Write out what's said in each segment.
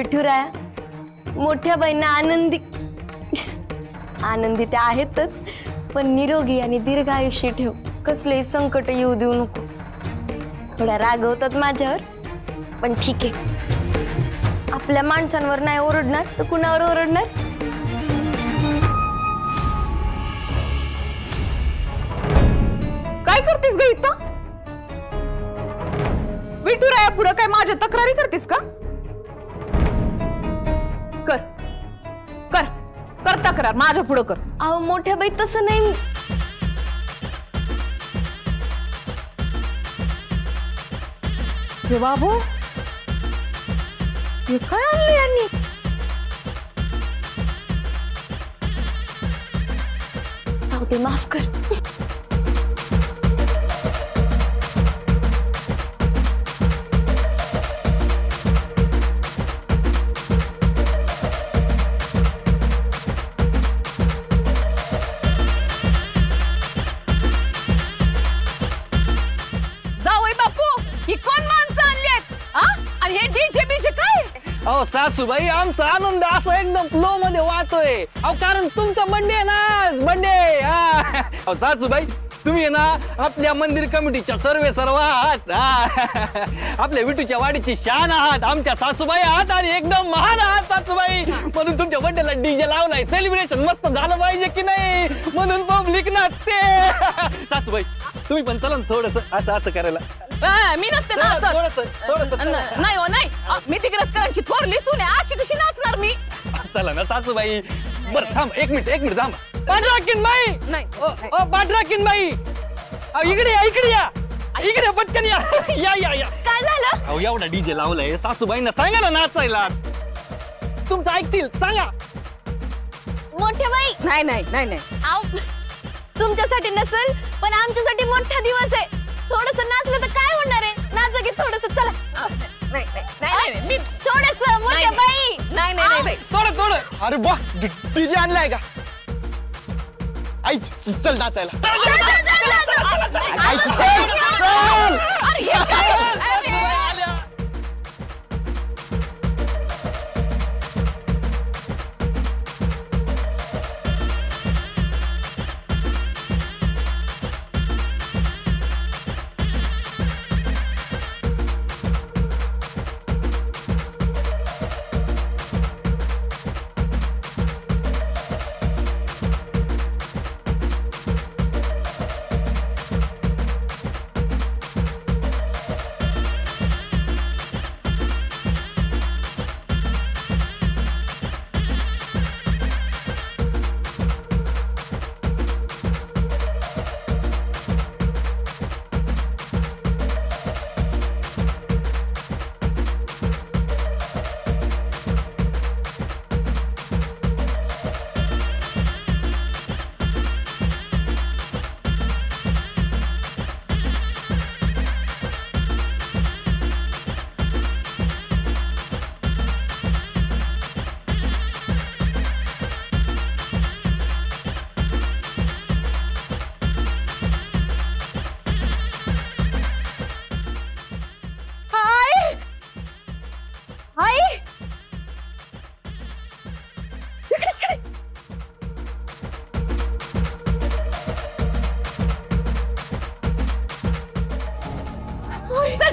विठुराया, मोठ्या बहिणी आनंदी त्या आहेतच, पण निरोगी आणि दीर्घ आयुष्य ठेव. कसलेही संकट येऊ देऊ नको. थोड्या रागवतात माझ्यावर, पण ठीक आहे. आपल्या माणसांवर नाही ओरडणार तर कुणावर ओरडणार? काय करतेस ग इथं? विठुराया पुढे काय माझ्या तक्रारी करतेस का? कर कर कर तक्रार माझ्या पुढे कर. अहो मोठ्या बाई तसं नाही. हे बाबू, हे काय आणलं यांनी? जाऊ दे, माफ कर. जावई बापू, ही कोण माणसं आणलीत? आणि हे डीजे बीजे काय? अहो सासूबाई, आमचा आनंद असा एकदम फ्लो मध्ये वाहतोय. अहो कारण तुमचा बर्थडे आहे ना, बर्थडे. अहो सासूबाई, तुम्ही ना आपल्या मंदिर कमिटीच्या सर्व आहात. आपल्या विठूच्या वाडीची शान आहात, आमच्या सासूबाई आहात आणि एकदम महान आहात सासूबाई. म्हणून तुमच्या बर्थडेला डीजे लावलाय. सेलिब्रेशन मस्त झालं पाहिजे की नाही, म्हणून पब्लिक नाचते. सासूबाई, तुम्ही पण चला थोडस असं करायला. मी नसते नाचत. नाही हो नाही, मी तिकडे थोरली सुने अशी कशी नाचणार मी? चला ना सासूबाई. बरं थांब, एक मिनिट थांब. पांढराकीन बाई, नाही. पांढराकीन बाई, इकडे या पटकन या. या. काय झालं? अहो एवढा डीजे लावलाय, सासूबाईंना सांगा ना नाचायला. तुमचं ऐकतील, सांगा. मोठ्या बाई, नाही. आव, तुमच्यासाठी नसेल पण आमच्यासाठी मोठा दिवस आहे. थोडस नाचलं तर काय होणार आहे? नाच की थोडस. चला नाही थोडस. मोठ्या बाई, नाही. थोडं. अरे वा, डीजे आणलाय का? आई चल नाचायला. आई चल.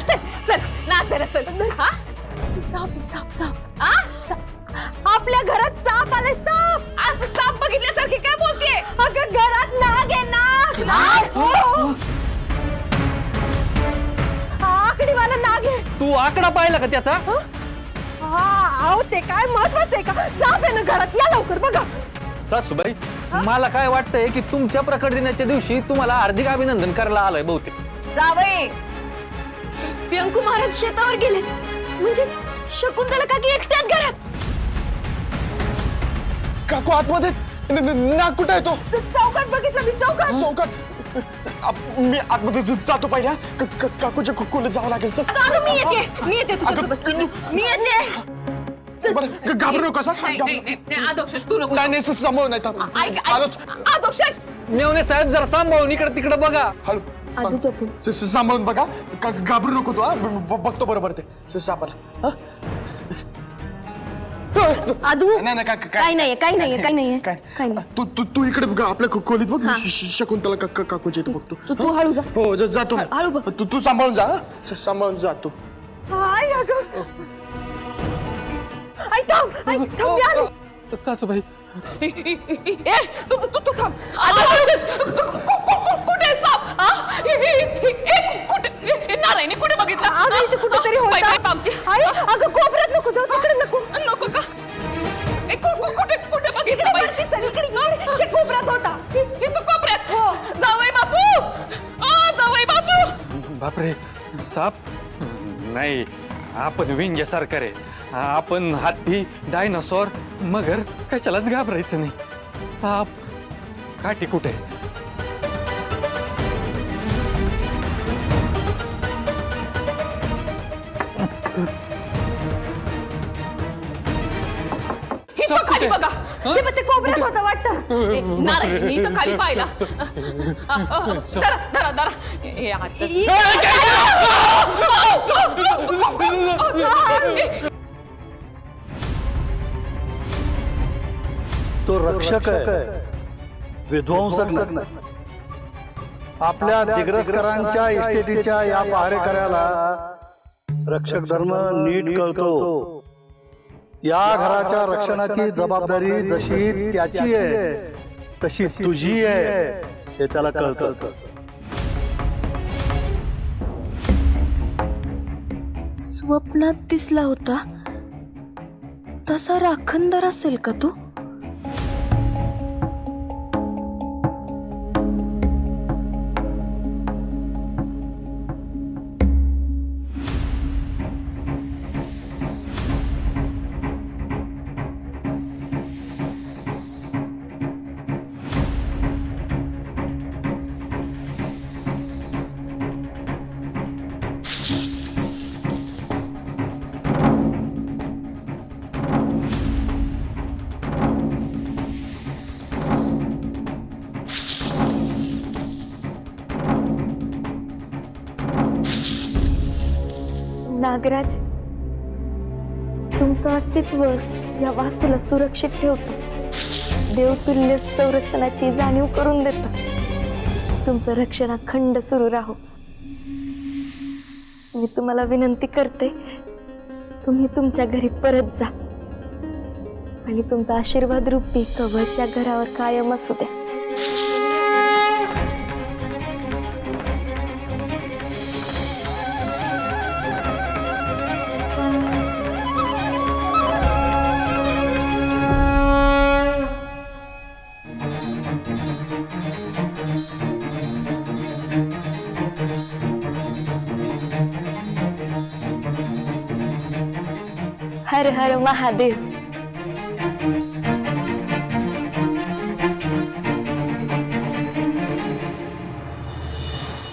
चल नाचायला चल. साप. आपल्या घरात साप आलाय. साप. असं साप बघितल्यासारखी काय बोलतेय? अगं घरात नाग आहे. नाग. आकडीवाला नाग आहे. तू आकडा पाहिला का त्याचा? अहो ते काय महत्वाचं आहे का? साप आहे ना घरात. या लवकर बघा. सासूबाई, मला काय वाटतंय की तुमच्या प्रकट दिनाच्या दिवशी तुम्हाला हार्दिक अभिनंदन करायला आलंय बहुतेक. जावई, पिंकू महाराज शेतावर गेले म्हणजे शकुंतला काकी एकट्यात घरात. काकू आतमध्ये नाक कुठं आहे तो? चौकात बघितलं मी. चौकात. मी आतमध्ये जातो पहिल्या. काकूच्या खोलीत जावं लागेल. चल. अगं मी येते तुझ्यासोबत. मी येते. बरं घाबरू नको. आदोक्षेश तू नको. नाही समोर नाही. आदोक्षेश, मेवणे साहेब जरा सांभाळून इकडे तिकडे बघा. हळू. आधू जपून. सांभाळून बघा. घाबरू नको तू. बघतो बरोबर ते सापाला. आदू नाही, नाही, काय नाहीये काय नाहीये काय नाहीये काय काय नाही तू इकडे बघ आपल्या खोलीत बघ शकुंतला काकूच्या इथे बघतो तू हळू जा हो जातो हळू बघ. तू सांभाळून जा सांभाळून जातो आई अगं आई थांब मी आलो सासूबाई ए तू तू तू थांब कुठे साप कुठे नारायणी कुठे बघितलं अगं इथे कुठेतरी होता आई अगं कोपऱ्यात नको जाऊ तिकडे नको नको का कुठे कुठे बघितलं बाई? इकडे कोपऱ्यात होता इथं कोपऱ्यात जावई बापू जावई बापू बापरे साप नाही आपण विंग्यासारखं रे आपण हत्ती डायनासॉर मगर कशालाच घाबरायचं नाही साप काठी कुठे इथं खाली बघा ते कोपऱ्यात होता वाटतं नारायणी इथं खाली पाहिला धरा धरा धरा हे हात तो रक्षक आहे विध्वंसक नाही आपल्या दिग्रसकरांच्या इस्टेटीच्या या पहारेकऱ्याला रक्षक धर्म नीट कळतो या घराच्या रक्षणाची जबाबदारी जशी त्याची आहे तशी तुझी आहे हे त्याला कळतं स्वप्नात दिसला होता तसा राखणदार असेल का तू नागराज तुमचं अस्तित्व या वास्तूला सुरक्षित ठेवतं देवतुल्य संरक्षणाची जाणीव करून देतं तुमचं रक्षण अखंड सुरू राहो मी तुम्हाला विनंती करते तुम्ही तुमच्या घरी परत जा आणि तुमचा आशीर्वाद रूपी कवच या घरावर कायम असू द्या हर हर महादेव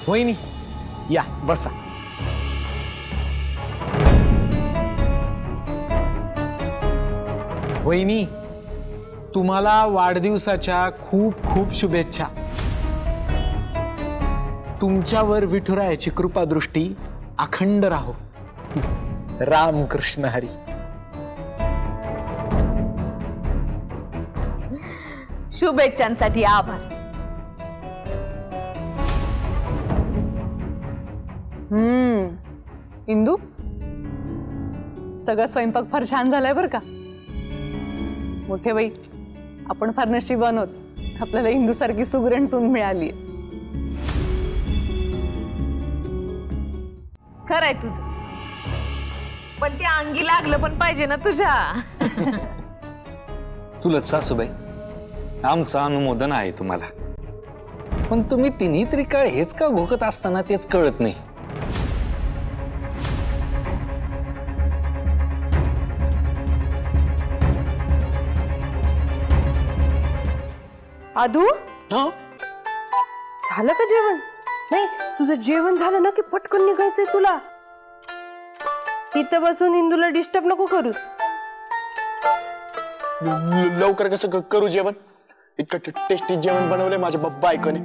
वहिनी या बसा वहिनी तुम्हाला वाढदिवसाच्या खूप खूप शुभेच्छा तुमच्यावर विठुरायाची कृपादृष्टी अखंड राहो रामकृष्ण हरी शुभेच्छांसाठी आभार इंदू सगळं स्वयंपाक फार छान झालाय बर का मोठे बाई आपण फार नशिबान आहोत आपल्याला इंदू सारखी सुगरण सून मिळाली खरंय तुझं पण ते अंगी लागलं पण पाहिजे ना तुझ्या चुलत सासूबाई आमचं अनुमोदन आहे तुम्हाला पण तुम्ही तिन्ही तरी काळ हेच का घोकत असताना तेच कळत नाही आदू झालं का जेवण नाही तुझं जेवण झालं ना की पटकन निघायचंय तुला इथं बसून इंदूला डिस्टर्ब नको करूस लवकर कसं करू जेवण इतकं टेस्टी जेवण बनवलंय माझ्या बायकोने